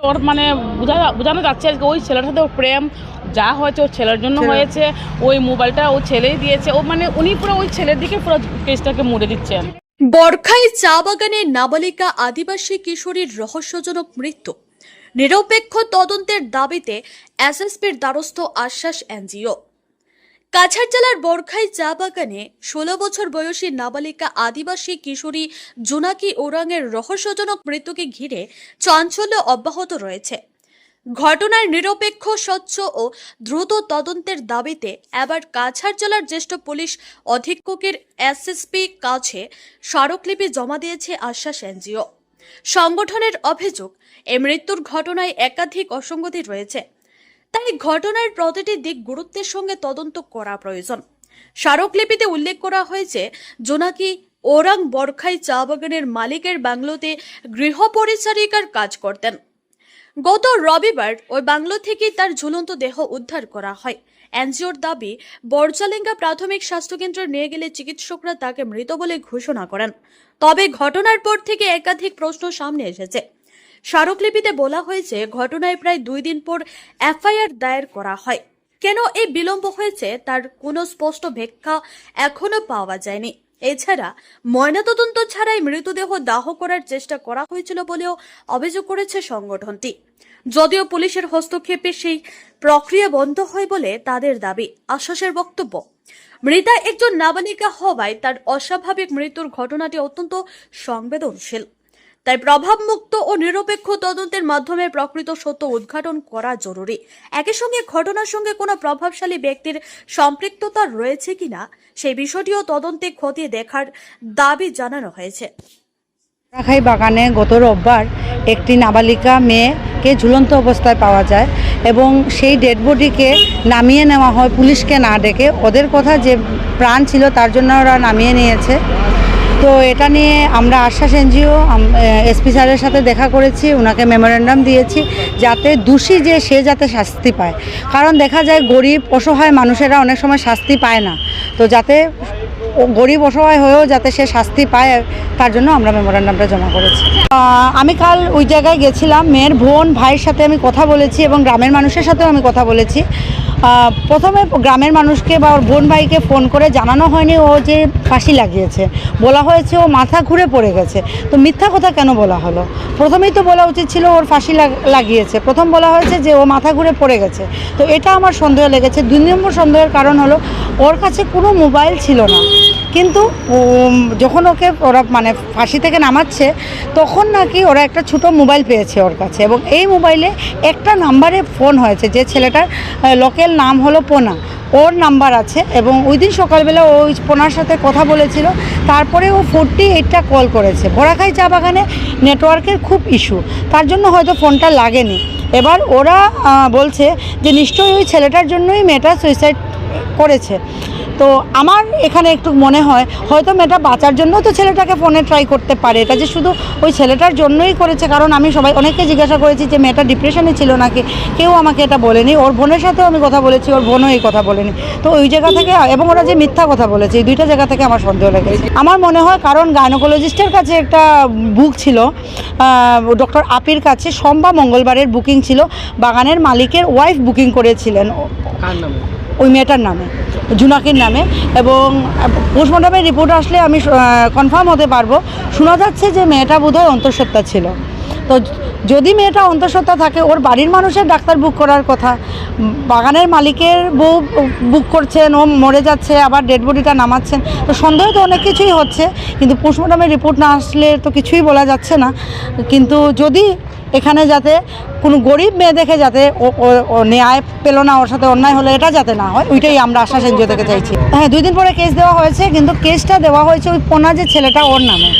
ওর মানে বোঝানো যাচ্ছে আজকে ওই ছেলের সাথে ওর প্রেম যা হয়েছে ওর ছেলের জন্য হয়েছে। ওই মোবাইলটা ও ছেলেই দিয়েছে। ও মানে উনি পুরো ওই ছেলের দিকে পুরো কেসটাকে মুড়ে দিচ্ছেন। বরখাই চা বাগানে নাবালিকা আদিবাসী কিশোরীর রহস্যজনক মৃত্যু, নিরপেক্ষ তদন্তের দাবিতে এসএসপির দ্বারস্থ আশ্বাস এনজিও। কাছাড় জেলার বরখাই চা বাগানে 16 বছর বয়সী নাবালিকা আদিবাসী কিশোরী জোনাকি ওরাংয়ের রহস্যজনক মৃত্যুকে ঘিরে চাঞ্চল্য অব্যাহত রয়েছে। ঘটনার নিরপেক্ষ, স্বচ্ছ ও দ্রুত তদন্তের দাবিতে এবার কাছাড় জেলার জ্যেষ্ঠ পুলিশ অধীক্ষকের এসএসপি কাছে স্মারকলিপি জমা দিয়েছে আশ্বাস এনজিও। সংগঠনের অভিযোগ, এই মৃত্যুর ঘটনায় একাধিক অসঙ্গতি রয়েছে, তাই ঘটনার প্রতিটি দিক গুরুত্বের সঙ্গে তদন্ত করা প্রয়োজন। স্মারকলিপিতে উল্লেখ করা হয়েছে, জোনাকি ওরাং বরখাই চা বাগানের মালিকের বাংলোতে গৃহ পরিচারিকার কাজ করতেন। গত রবিবার ওই বাংলো থেকে তার ঝুলন্ত দেহ উদ্ধার করা হয়। এনজিওর দাবি, বরজালেঙ্গা প্রাথমিক স্বাস্থ্যকেন্দ্রে নিয়ে গেলে চিকিৎসকরা তাকে মৃত বলে ঘোষণা করেন। তবে ঘটনার পর থেকে একাধিক প্রশ্ন সামনে এসেছে। স্মারকলিপিতে বলা হয়েছে, ঘটনায় প্রায় 2 দিন পর এফআইআর দায়ের করা হয়। কেন এই বিলম্ব হয়েছে তার কোনো স্পষ্ট ব্যাখ্যা এখনো পাওয়া যায়নি। এছাড়া ময়নাতদন্ত ছাড়াই মৃতদেহ দাহ করার চেষ্টা করা হয়েছিল বলেও অভিযোগ করেছে সংগঠনটি। যদিও পুলিশের হস্তক্ষেপে সেই প্রক্রিয়া বন্ধ হয় বলে তাদের দাবি। আশ্বাসের বক্তব্য, মৃতা একজন নাবালিকা হওয়ায় তার অস্বাভাবিক মৃত্যুর ঘটনাটি অত্যন্ত সংবেদনশীল। তাই প্রভাবমুক্ত ও নিরপেক্ষ তদন্তের মাধ্যমে প্রকৃত সত্য উদ্ঘাটন করা জরুরি। একই সঙ্গে ঘটনার সঙ্গে কোনো প্রভাবশালী ব্যক্তির সম্পৃক্ততা রয়েছে কিনা সেই বিষয়টিও তদন্তে খতিয়ে দেখার দাবি জানানো হয়েছে। বরখাই বাগানে গত রোববার একটি নাবালিকা মেয়েকে ঝুলন্ত অবস্থায় পাওয়া যায় এবং সেই ডেড বডিকে নামিয়ে নেওয়া হয় পুলিশকে না ডেকে। ওদের কথা যে প্রাণ ছিল তার জন্য ওরা নামিয়ে নিয়েছে। তো এটা নিয়ে আমরা আশ্বাস এনজিও এসপি স্যারের সাথে দেখা করেছি, ওনাকে মেমোরেন্ডাম দিয়েছি যাতে দোষী যে সে যাতে শাস্তি পায়। কারণ দেখা যায় গরিব অসহায় মানুষেরা অনেক সময় শাস্তি পায় না, তো যাতে গরিব অসহায় হয়েও যাতে সে শাস্তি পায় তার জন্য আমরা মেমোরেন্ডামটা জমা করেছি। আমি কাল ওই জায়গায় গেছিলাম, মেয়ের বোন ভাইয়ের সাথে আমি কথা বলেছি এবং গ্রামের মানুষের সাথেও আমি কথা বলেছি। প্রথমে গ্রামের মানুষকে বা ওর বোন ভাইকে ফোন করে জানানো হয়নি ও যে ফাঁসি লাগিয়েছে, বলা হয়েছে ও মাথা ঘুরে পড়ে গেছে। তো মিথ্যা কথা কেন বলা হলো? প্রথমেই তো বলা উচিত ছিল ওর ফাঁসি লাগিয়েছে। প্রথম বলা হয়েছে যে ও মাথা ঘুরে পড়ে গেছে। তো এটা আমার সন্দেহ লেগেছে। 2 নম্বর সন্দেহের কারণ হলো ওর কাছে কোনো মোবাইল ছিল না, কিন্তু যখন ওকে ওরা মানে ফাঁসি থেকে নামাচ্ছে তখন নাকি ওরা একটা ছোটো মোবাইল পেয়েছে ওর কাছে, এবং এই মোবাইলে একটা নাম্বারে ফোন হয়েছে, যে ছেলেটার লোকেল নাম হলো পোনা, ওর নাম্বার আছে। এবং ওই দিন সকালবেলা ওই পোনার সাথে কথা বলেছিল। তারপরে ও 48টা কল করেছে। বরখাই চা বাগানে নেটওয়ার্কের খুব ইস্যু, তার জন্য হয়তো ফোনটা লাগেনি। এবার ওরা বলছে যে নিশ্চয়ই ওই ছেলেটার জন্যই মেয়েটা সুইসাইড করেছে। তো আমার এখানে একটু মনে হয় হয়তো মেয়েটা বাঁচার জন্য তো ছেলেটাকে ফোনে ট্রাই করতে পারে, এটা যে শুধু ওই ছেলেটার জন্যই করেছে। কারণ আমি অনেককে জিজ্ঞাসা করেছি যে মেয়েটা ডিপ্রেশনে ছিল নাকি, কেউ আমাকে এটা বলেনি। ওর বোনের সাথেও আমি কথা বলেছি, ওর বোনও এই কথা বলেনি। তো ওই জায়গা থেকে এবং ওরা যে মিথ্যা কথা বলেছে, এই 2টা জায়গা থেকে আমার সন্দেহ লেগেছে। আমার মনে হয় কারণ গাইনোকোলজিস্টের কাছে একটা বুক ছিল, ডক্টর আপির কাছে সোমবার মঙ্গলবারের বুকিং ছিল। বাগানের মালিকের ওয়াইফ বুকিং করেছিলেন ওই মেয়েটার নামে, জোনাকির নামে। এবং পোস্টমর্টমের রিপোর্ট আসলে আমি কনফার্ম হতে পারবো। শোনা যাচ্ছে যে মেয়েটা বোধহয় অন্তঃসত্ত্বা ছিল। তো যদি মেয়েটা অন্তঃসত্ত্বা থাকে, ওর বাড়ির মানুষের ডাক্তার বুক করার কথা, বাগানের মালিকের বউ বুক করছেন, ও মরে যাচ্ছে, আবার ডেড বডিটা নামাচ্ছেন। তো সন্দেহ তো অনেক কিছুই হচ্ছে, কিন্তু পোস্টমর্টমের রিপোর্ট না আসলে তো কিছুই বলা যাচ্ছে না। কিন্তু যদি এখানে যাতে কোনো গরিব মেয়ে দেখে যাতে ও ন্যায় পেল না, ওর সাথে অন্যায় হলে এটা যাতে না হয়, ওইটাই আমরা আশ্বাস এনজিও থেকে চাইছি। হ্যাঁ, 2 দিন পরে কেস দেওয়া হয়েছে, কিন্তু কেসটা দেওয়া হয়েছে ওই পোনা যে ছেলেটা ওর নামে।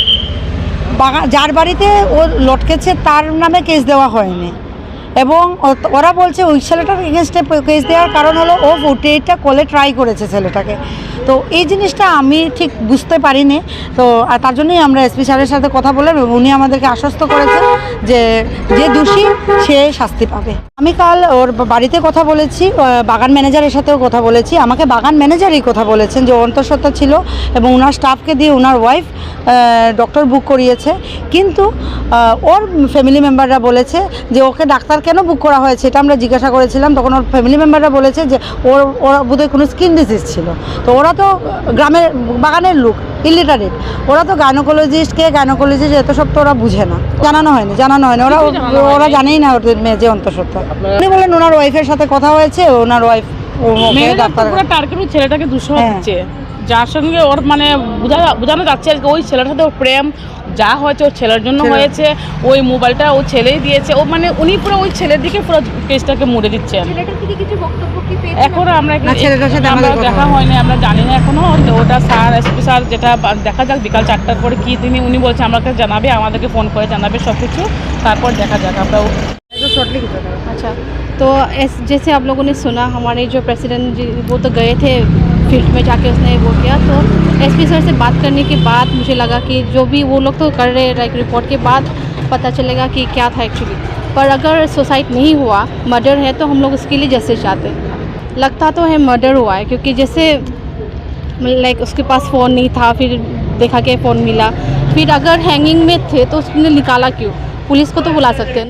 যার বাড়িতে ও লটকেছে তার নামে কেস দেওয়া হয়নি। এবং ওরা বলছে ওই ছেলেটার এগেনস্টে কেস দেওয়ার কারণ হলো ও 48টা কলে ট্রাই করেছে ছেলেটাকে। তো এই জিনিসটা আমি ঠিক বুঝতে পারিনি। তো আর তার জন্যই আমরা এসপি স্যারের সাথে কথা বললাম এবং উনি আমাদেরকে আশ্বস্ত করেছেন যে যে দোষী সে শাস্তি পাবে। আমি কাল ওর বাড়িতে কথা বলেছি, বাগান ম্যানেজারের সাথেও কথা বলেছি। আমাকে বাগান ম্যানেজারই কথা বলেছেন যে অন্তঃসত্ত্বা ছিল এবং ওনার স্টাফকে দিয়ে ওনার ওয়াইফ ডক্টর বুক করিয়েছে, কিন্তু ওর ফ্যামিলি মেম্বাররা বলেছে যে ওকে ডাক্তার কেন বুক করা হয়েছে এটা আমরা জিজ্ঞাসা করেছিলাম। তখন ওর ফ্যামিলি মেম্বাররা বলেছে যে ওর বোধহয় কোনো স্কিন ডিজিজ ছিল। তো ওরা তো গ্রামের বাগানের লোক, ইলিটারেট, ওরা তো গাইনোকোলজিস্ট এত সব তো ওরা বুঝে না। জানানো হয়নি ওরা জানেই না ওদের মেয়ে যে অন্তঃসত্ত্বা। উনি বলেন ওনার ওয়াইফের সাথে কথা হয়েছে, ওনার ওয়াইফ ডাক্তার টার্গেট ছেলেটাকে দুশো হচ্ছে, যার সঙ্গে ওর মানে বোঝানো যাচ্ছে আর কি ওই ছেলের সাথে ওর প্রেম যা হয়েছে ওর ছেলের জন্য হয়েছে। ওই মোবাইলটা ও ছেলেই দিয়েছে। ও মানে উনি পুরো ওই ছেলের দিকে পুরো কেসটাকে মুড়ে দিচ্ছেন। এখন আমরা দেখা হয়নি, আমরা জানি না এখনো। ওটা স্যার এসপি স্যার যেটা দেখা যাক বিকাল 4টার পরে কি উনি বলছে আমাকে জানাবে, আমাদেরকে ফোন করে জানাবে সব কিছু, তারপর দেখা যাক। আমরা अच्छा, तो जैसे आप लोगों ने सुना हमारे जो प्रेसिडेंट जी वो तो गए थे फील्ड में जाके उसने वो किया। तो एसपी सर से बात करने के बाद मुझे लगा कि जो भी वो लोग तो कर रहे हैं रिपोर्ट के बाद पता चलेगा कि क्या था एक्चुअली। पर अगर सुसाइड नहीं हुआ, मर्डर है, तो हम लोग उसके लिए जस्टिस चाहते हैं। लगता तो है मर्डर हुआ है, क्योंकि जैसे लाइक उसके पास फ़ोन नहीं था, फिर देखा कि फ़ोन मिला, फिर अगर हैंगिंग में थे तो उसने निकाला क्यों? पुलिस को तो बुला सकते हैं।